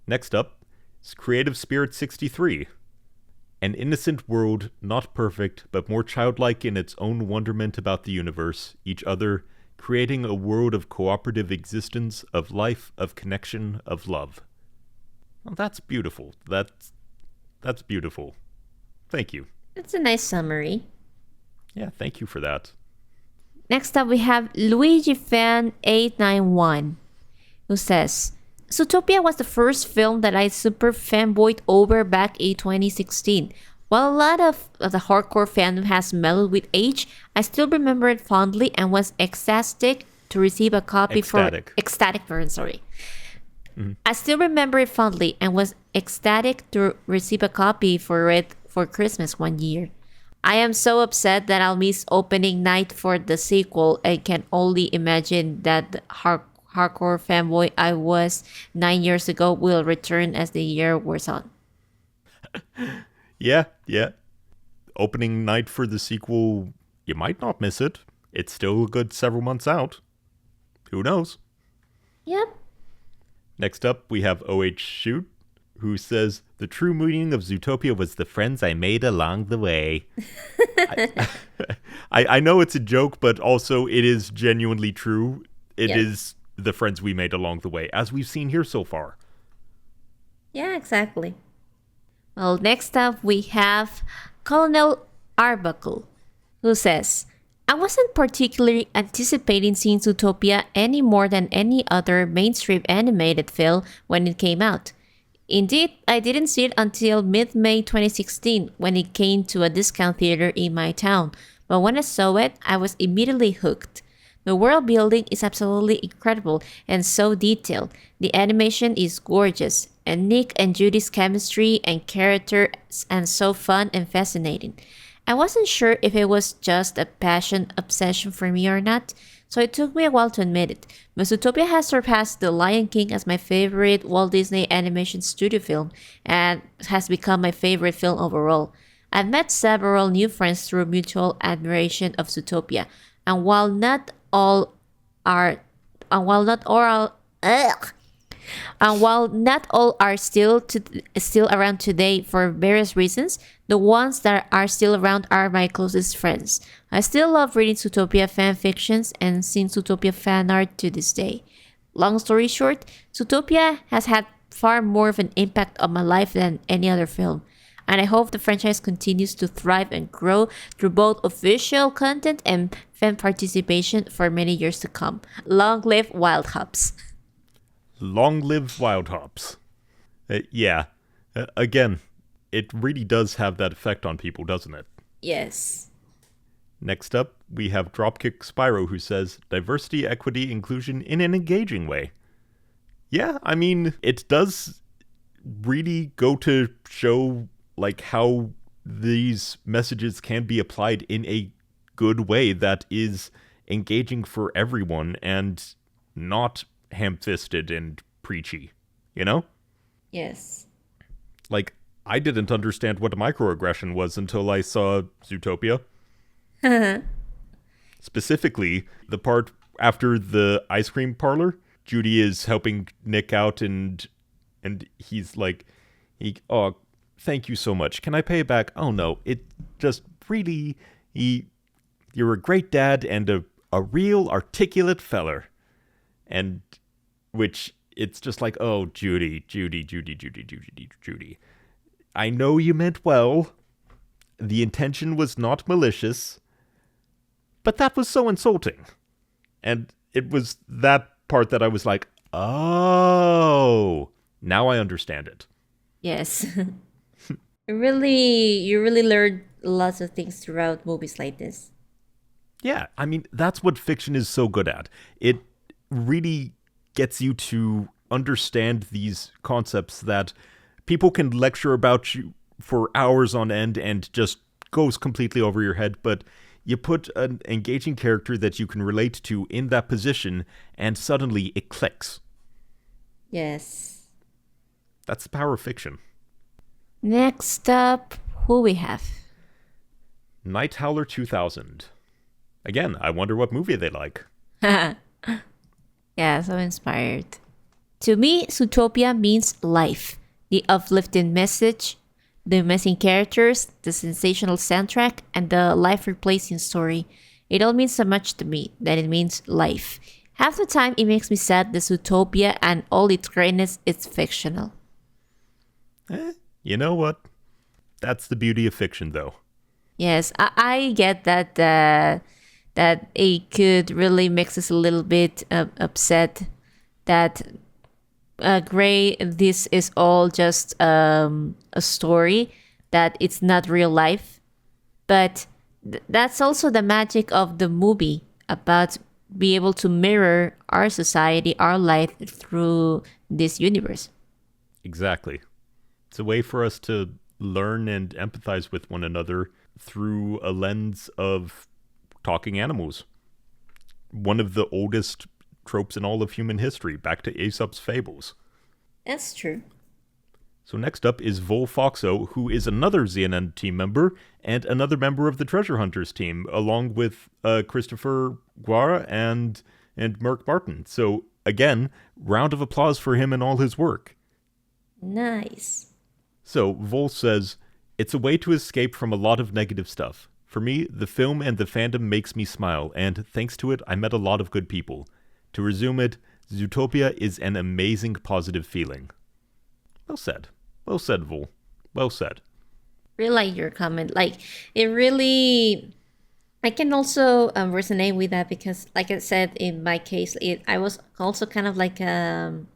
Next up is Creative Spirit 63. An innocent world, not perfect, but more childlike in its own wonderment about the universe, each other, creating a world of cooperative existence, of life, of connection, of love. Well, that's beautiful. That's beautiful. Thank you. That's a nice summary. Yeah, thank you for that. Next up, we have Luigi Fan 891, who says, Zootopia was the first film that I super fanboyed over back in 2016. While a lot of the hardcore fandom has mellowed with age, I still remember it fondly and was ecstatic to receive a copy ecstatic. I still remember it fondly and was ecstatic to receive a copy for it for Christmas one year. I am so upset that I'll miss opening night for the sequel and can only imagine that the hardcore fanboy I was 9 years ago will return as the year wears on. Yeah. Opening night for the sequel, you might not miss it. It's still a good several months out. Who knows? Yep. Next up, we have OH Shoot, who says, the true meaning of Zootopia was the friends I made along the way. I know it's a joke, but also it is genuinely true. It is the friends we made along the way, as we've seen here so far. Yeah, exactly. Well, next up we have Colonel Arbuckle, who says, I wasn't particularly anticipating seeing Zootopia any more than any other mainstream animated film when it came out. Indeed, I didn't see it until mid-May 2016 when it came to a discount theater in my town, but when I saw it, I was immediately hooked. The world building is absolutely incredible and so detailed. The animation is gorgeous, and Nick and Judy's chemistry and characters are so fun and fascinating. I wasn't sure if it was just a passion obsession for me or not, so it took me a while to admit it. But Zootopia has surpassed The Lion King as my favorite Walt Disney Animation Studio film and has become my favorite film overall. I've met several new friends through mutual admiration of Zootopia, and while not all are still around today for various reasons, the ones that are still around are my closest friends. I still love reading Zootopia fan fictions and seeing Zootopia fan art to this day. Long story short, Zootopia has had far more of an impact on my life than any other film, and I hope the franchise continues to thrive and grow through both official content and fan participation for many years to come. Long live Wild Hops. Long live Wild Hops. Again, it really does have that effect on people, doesn't it? Yes. Next up, we have Dropkick Spyro, who says, diversity, equity, inclusion in an engaging way. Yeah, I mean, it does really go to show like how these messages can be applied in a good way that is engaging for everyone and not ham-fisted and preachy, you know? Yes. Like, I didn't understand what a microaggression was until I saw Zootopia. Specifically, the part after the ice cream parlor, Judy is helping Nick out and he's like, oh, thank you so much. Can I pay it back? Oh no, it just really, you're a great dad and a real articulate feller. And which it's just like, oh, Judy. I know you meant well. The intention was not malicious, but that was so insulting. And it was that part that I was like, oh, now I understand it. Yes. You really learn lots of things throughout movies like this. Yeah, I mean, that's what fiction is so good at. It really gets you to understand these concepts that people can lecture about you for hours on end and just goes completely over your head, but you put an engaging character that you can relate to in that position and suddenly it clicks. Yes. That's the power of fiction. Next up, who we have? Night Howler 2000. Again, I wonder what movie they like. Yeah, so inspired. To me, Zootopia means life. The uplifting message, the amazing characters, the sensational soundtrack, and the life-replacing story. It all means so much to me that it means life. Half the time, it makes me sad that Zootopia and all its greatness is fictional. You know what? That's the beauty of fiction, though. Yes, I get that that it could really makes us a little bit upset that Gray, this is all just a story, that it's not real life. But that's also the magic of the movie, about be able to mirror our society, our life through this universe. Exactly. It's a way for us to learn and empathize with one another through a lens of talking animals. One of the oldest tropes in all of human history, back to Aesop's fables. That's true. So next up is Vol Foxo, who is another ZNN team member and another member of the Treasure Hunters team, along with Christopher Guara and Mark Martin. So again, round of applause for him and all his work. Nice. So Vol says, "It's a way to escape from a lot of negative stuff. For me, the film and the fandom makes me smile, and thanks to it, I met a lot of good people. To resume it, Zootopia is an amazing positive feeling." Well said. Well said, Vol. Well said. Really like your comment. Like, it really... I can also resonate with that because, like I said, in my case, I was also kind of like in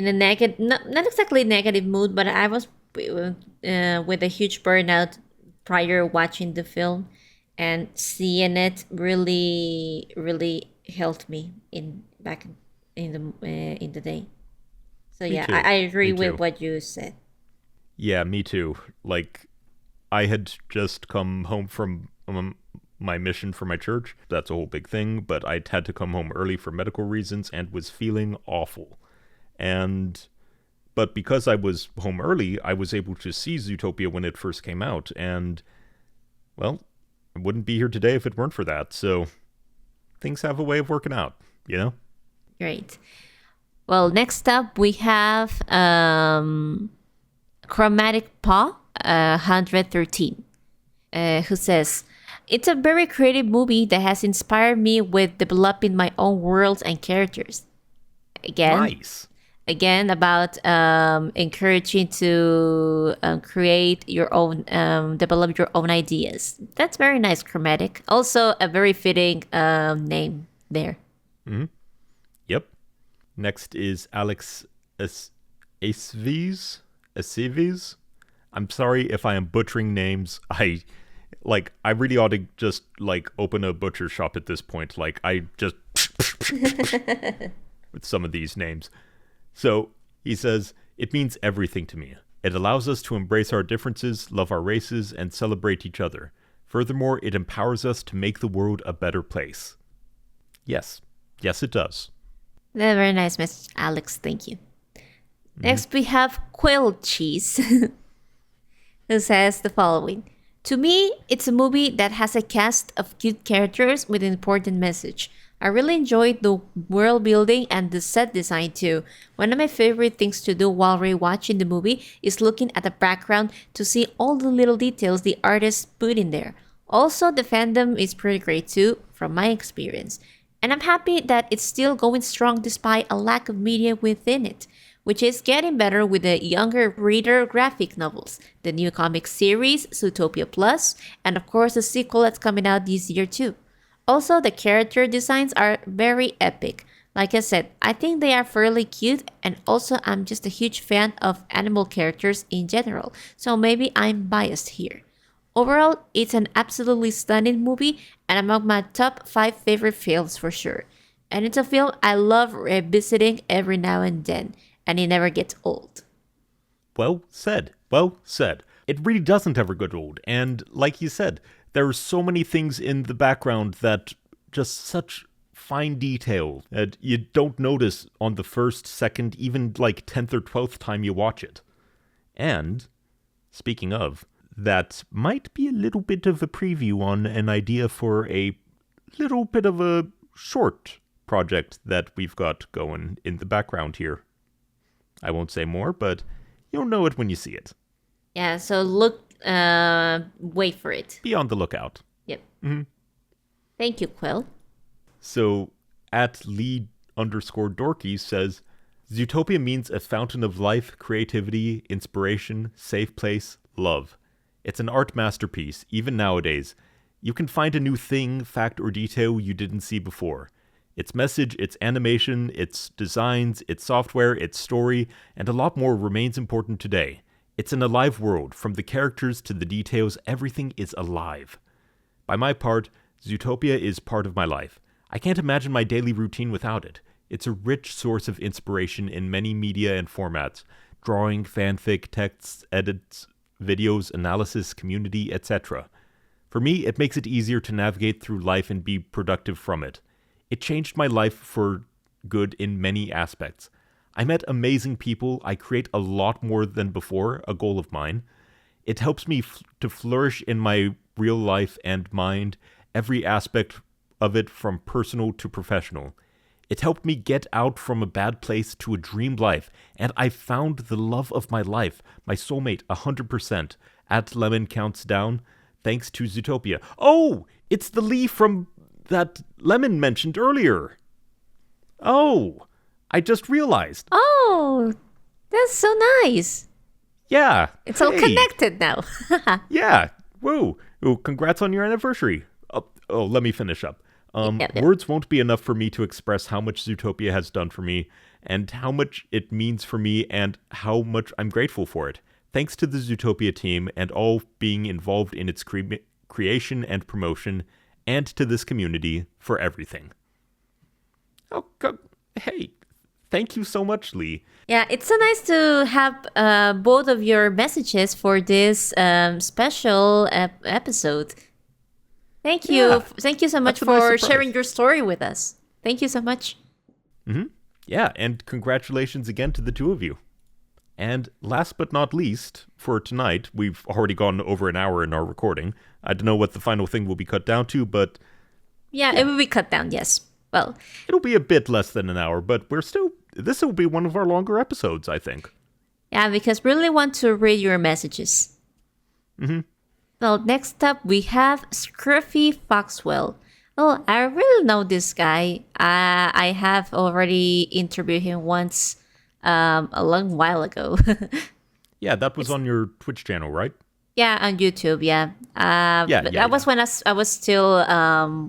a negative, not exactly negative mood, but I was with a huge burnout prior watching the film, and seeing it really, really helped me back in the day. So Me yeah, too. I agree Me with too. what you said. Yeah, me too. Like, I had just come home from my mission for my church. That's a whole big thing, but I'd had to come home early for medical reasons and was feeling awful. But because I was home early, I was able to see Zootopia when it first came out, and, well, I wouldn't be here today if it weren't for that, so things have a way of working out, you know? Great. Well, next up we have Chromatic Paw 113, who says, "It's a very creative movie that has inspired me with developing my own worlds and characters." Nice. Again, about encouraging to create your own, develop your own ideas. That's very nice, Chromatic. Also, a very fitting name there. Mm-hmm. Yep. Next is Alex Aceves. I'm sorry if I am butchering names. I really ought to just open a butcher shop at this point. I just with some of these names. So he says, "It means everything to me. It allows us to embrace our differences, love our races, and celebrate each other. Furthermore, it empowers us to make the world a better place." Yes. Yes, it does. Very nice message, Alex. Thank you. Next, we have Quill Cheese, who says the following. "To me, it's a movie that has a cast of cute characters with an important message. I really enjoyed the world building and the set design too. One of my favorite things to do while rewatching the movie is looking at the background to see all the little details the artists put in there. Also, the fandom is pretty great too, from my experience. And I'm happy that it's still going strong despite a lack of media within it, which is getting better with the younger reader graphic novels, the new comic series, Zootopia Plus, and of course the sequel that's coming out this year too. Also, the character designs are very epic. Like I said, I think they are fairly cute, and also I'm just a huge fan of animal characters in general, so maybe I'm biased here. Overall, it's an absolutely stunning movie and among my top 5 favorite films for sure. And it's a film I love revisiting every now and then, and it never gets old." Well said. Well said. It really doesn't ever get old. And like you said, there are so many things in the background that just such fine detail that you don't notice on the first, second, even like 10th or 12th time you watch it. And, speaking of, that might be a little bit of a preview on an idea for a little bit of a short project that we've got going in the background here. I won't say more, but you'll know it when you see it. Yeah, so wait for it. Be on the lookout. Yep. Mm-hmm. Thank you, Quill. So, at @lead_dorky says, Zootopia means a fountain of life, creativity, inspiration, safe place, love. It's an art masterpiece, even nowadays. You can find a new thing, fact, or detail you didn't see before. Its message, its animation, its designs, its software, its story, and a lot more remains important today. It's an alive world. From the characters to the details, everything is alive. By my part, Zootopia is part of my life. I can't imagine my daily routine without it. It's a rich source of inspiration in many media and formats. Drawing, fanfic, texts, edits, videos, analysis, community, etc. For me, it makes it easier to navigate through life and be productive from it. It changed my life for good in many aspects. I met amazing people. I create a lot more than before, a goal of mine. It helps me to flourish in my real life and mind, every aspect of it from personal to professional. It helped me get out from a bad place to a dream life, and I found the love of my life, my soulmate, 100%, at Lemon Counts Down, thanks to Zootopia. Oh, it's the Lee from that Lemon mentioned earlier. Oh, I just realized. Oh, that's so nice. Yeah. It's all connected now. Yeah. Whoa. Oh, congrats on your anniversary. Oh, let me finish up. Yeah. Words won't be enough for me to express how much Zootopia has done for me and how much it means for me and how much I'm grateful for it. Thanks to the Zootopia team and all being involved in its creation and promotion, and to this community for everything. Oh, hey, thank you so much, Lee. Yeah, it's so nice to have both of your messages for this special episode. Thank you. Yeah, Thank you so much that's a nice for surprise. sharing your story with us. Thank you so much. Mm-hmm. Yeah, and congratulations again to the two of you. And last but not least, for tonight, we've already gone over an hour in our recording. I don't know what the final thing will be cut down to, but... Yeah, it will be cut down, yes. Well, it'll be a bit less than an hour, but this will be one of our longer episodes, I think. yeah, because we really want to read your messages. Mm-hmm. Well, next up we have Scruffy Foxwell. Oh, I really know this guy. I have already interviewed him once a long while ago. Yeah, that was on your Twitch channel, right? Yeah, on YouTube, yeah. That was when I was still,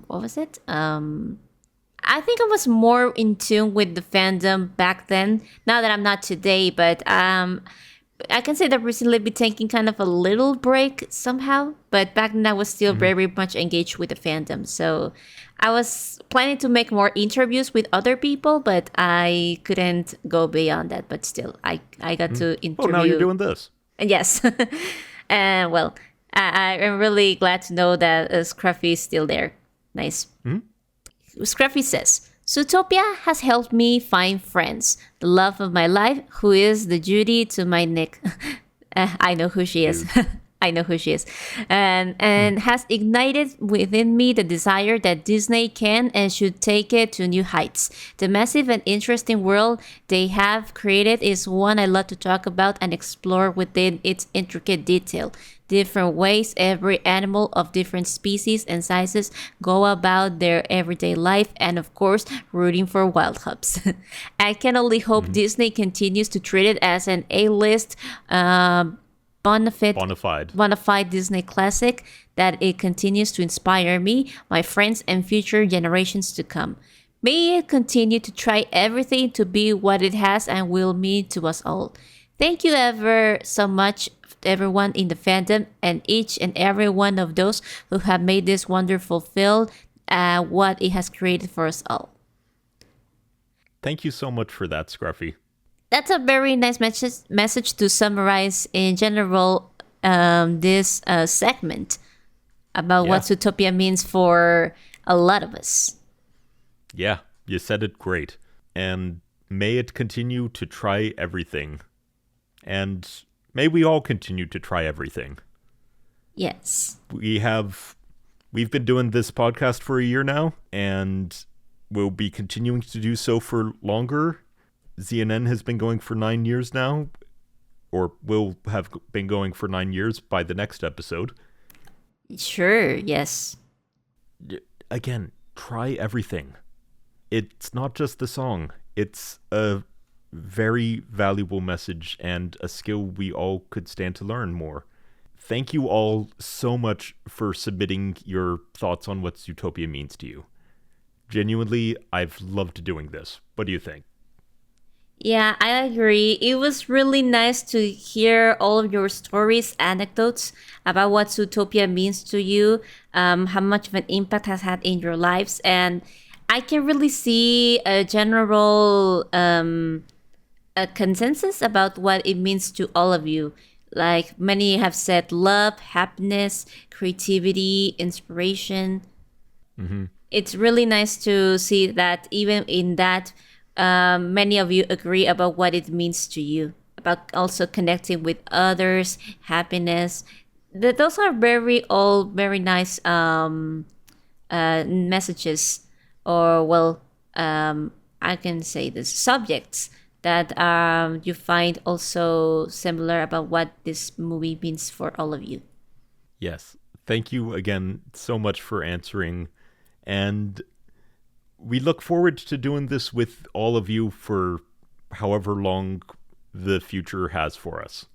what was it? I think I was more in tune with the fandom back then. Now that I'm not today, but I can say that recently I've been taking kind of a little break somehow. But back then I was still very much engaged with the fandom. So I was planning to make more interviews with other people, but I couldn't go beyond that. But still, I got to interview. Oh, now you're doing this. Yes. And well, I am really glad to know that Scruffy is still there. Nice. Scruffy says, Zootopia has helped me find friends, the love of my life, who is the Judy to my Nick. I know who she is. I know who she is. And has ignited within me the desire that Disney can and should take it to new heights. The massive and interesting world they have created is one I love to talk about and explore within its intricate detail. Different ways every animal of different species and sizes go about their everyday life, and of course, rooting for wild hops. I can only hope Disney continues to treat it as an A-list bona fide Disney classic, that it continues to inspire me, my friends, and future generations to come. May it continue to try everything to be what it has and will mean to us all. Thank you ever so much, everyone in the fandom, and each and every one of those who have made this wonderful film what it has created for us all. Thank you so much for that, Scruffy. That's a very nice message to summarize in general this segment about what Zootopia means for a lot of us. Yeah, you said it great. And may it continue to try everything. And may we all continue to try everything. Yes. We've been doing this podcast for a year now, and we'll be continuing to do so for longer. ZNN has been going for 9 years now, or will have been going for 9 years by the next episode. Sure, yes. Again, try everything. It's not just the song. It's a very valuable message and a skill we all could stand to learn more. Thank you all so much for submitting your thoughts on what Zootopia means to you. Genuinely, I've loved doing this. What do you think? Yeah, I agree. It was really nice to hear all of your stories, anecdotes about what Zootopia means to you, how much of an impact has had in your lives, and I can really see a general a consensus about what it means to all of you. Like many have said, love, happiness, creativity, inspiration. Mm-hmm. It's really nice to see that even in that, many of you agree about what it means to you, about also connecting with others, happiness. Those are very nice messages, or I can say this, subjects that you find also similar about what this movie means for all of you. Yes. Thank you again so much for answering. And we look forward to doing this with all of you for however long the future has for us.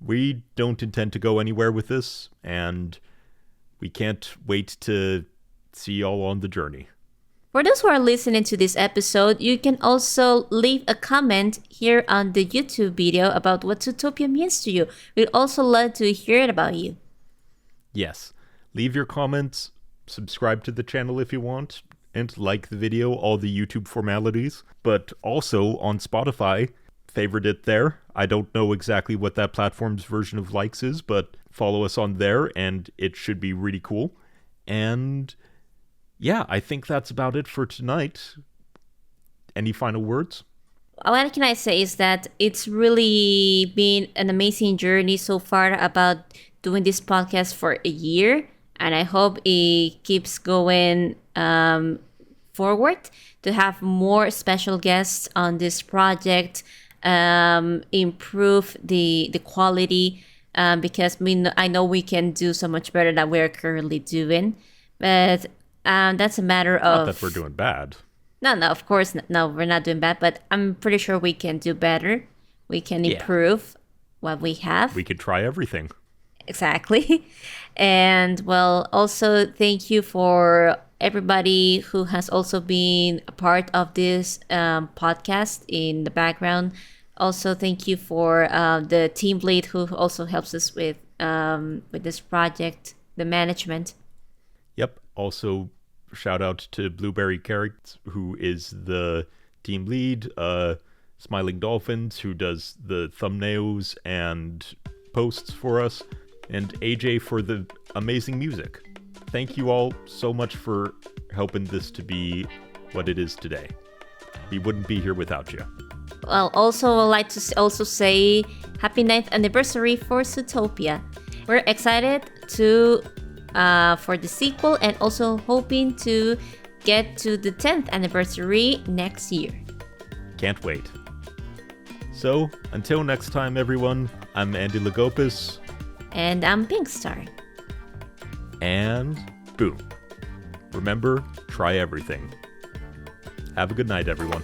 We don't intend to go anywhere with this, and we can't wait to see y'all on the journey. For those who are listening to this episode, you can also leave a comment here on the YouTube video about what Zootopia means to you. We'd also love to hear it about you. Yes. Leave your comments, subscribe to the channel if you want, and like the video, all the YouTube formalities. But also on Spotify, favorite it there. I don't know exactly what that platform's version of likes is, but follow us on there, and it should be really cool. And yeah, I think that's about it for tonight. Any final words? What can I say is that it's really been an amazing journey so far about doing this podcast for a year. And I hope it keeps going forward to have more special guests on this project, improve the quality, because I know we can do so much better than we're currently doing. But that's a matter of... Not that we're doing bad. No, of course, no, we're not doing bad, but I'm pretty sure we can do better. We can improve what we have. We could try everything. Exactly. And also thank you for everybody who has also been a part of this podcast in the background. Also, thank you for the team lead who also helps us with this project, the management. Yep. Also, shout out to Blueberry Carrots, who is the team lead, Smilingdolphins, who does the thumbnails and posts for us, and AJ for the amazing music. Thank you all so much for helping this to be what it is today. We wouldn't be here without you. Well, also I'd like to also say happy 9th anniversary for Zootopia. We're excited for the sequel, and also hoping to get to the 10th anniversary next year. Can't wait. So, until next time, everyone, I'm Andy Lagopus. And I'm PinkStar. And boom. Remember, try everything. Have a good night, everyone.